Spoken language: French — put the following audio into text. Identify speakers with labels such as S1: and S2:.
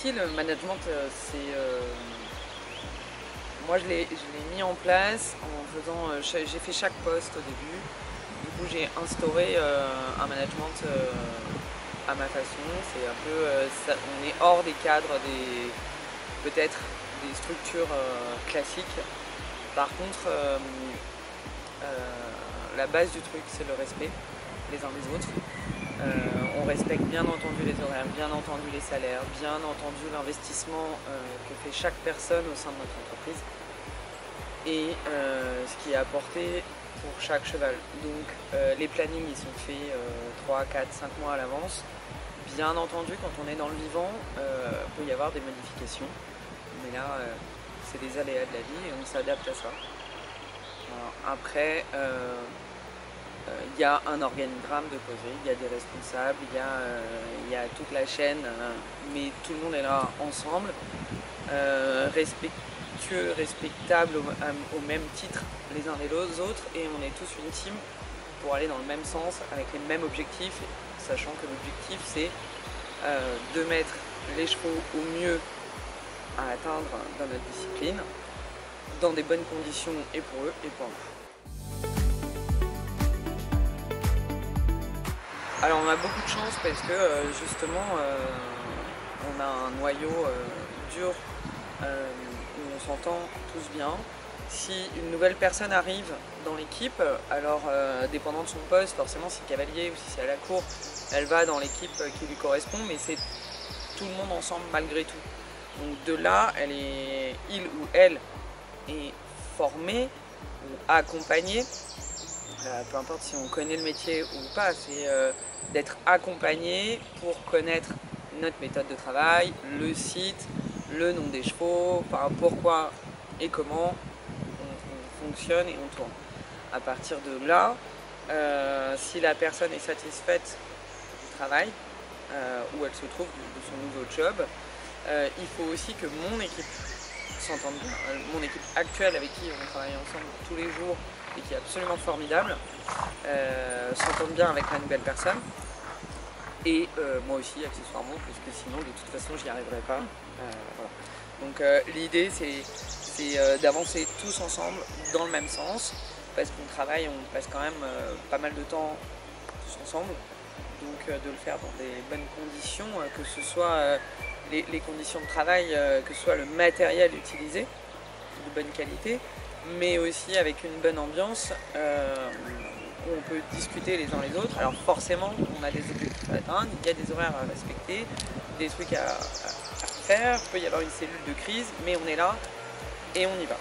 S1: aussi, le management, moi je l'ai mis en place en faisant, j'ai fait chaque poste au début. Du coup j'ai instauré un management à ma façon. C'est un peu, on est hors des cadres peut-être des structures classiques. Par contre, la base du truc, c'est le respect les uns des autres. On respecte bien entendu les horaires, bien entendu les salaires, bien entendu l'investissement que fait chaque personne au sein de notre entreprise et ce qui est apporté pour chaque cheval. Donc les plannings ils sont faits 3, 4, 5 mois à l'avance. Bien entendu, quand on est dans le vivant, il peut y avoir des modifications, mais là c'est des aléas de la vie et on s'adapte à ça. Alors, après, il y a un organigramme de posé, il y a des responsables, il y a toute la chaîne, mais tout le monde est là ensemble, respectueux, respectable au même titre les uns et les autres, et on est tous une team pour aller dans le même sens, avec les mêmes objectifs, sachant que l'objectif c'est de mettre les chevaux au mieux à atteindre dans notre discipline, dans des bonnes conditions et pour eux et pour nous. Alors on a beaucoup de chance parce que justement on a un noyau dur où on s'entend tous bien. Si une nouvelle personne arrive dans l'équipe, alors dépendant de son poste, forcément si c'est cavalier ou si c'est à la cour, elle va dans l'équipe qui lui correspond, mais c'est tout le monde ensemble malgré tout. Donc de là, il ou elle est formé ou accompagné. Peu importe si on connaît le métier ou pas, c'est d'être accompagné pour connaître notre méthode de travail, le site, le nom des chevaux, enfin, pourquoi et comment on fonctionne et on tourne. À partir de là, si la personne est satisfaite du travail, où elle se trouve de son nouveau job, il faut aussi que mon équipe s'entende bien. Mon équipe actuelle avec qui on travaille ensemble tous les jours et qui est absolument formidable, s'entende bien avec la nouvelle personne et moi aussi accessoirement, parce que sinon de toute façon j'y arriverai pas. Voilà. Donc l'idée c'est d'avancer tous ensemble dans le même sens, parce qu'on travaille, on passe quand même pas mal de temps tous ensemble, donc de le faire dans des bonnes conditions, que ce soit les conditions de travail, que ce soit le matériel utilisé de bonne qualité, mais aussi avec une bonne ambiance où on peut discuter les uns les autres. Alors forcément, on a des objectifs à atteindre, il y a des horaires à respecter, des trucs à faire, il peut y avoir une cellule de crise, mais on est là et on y va.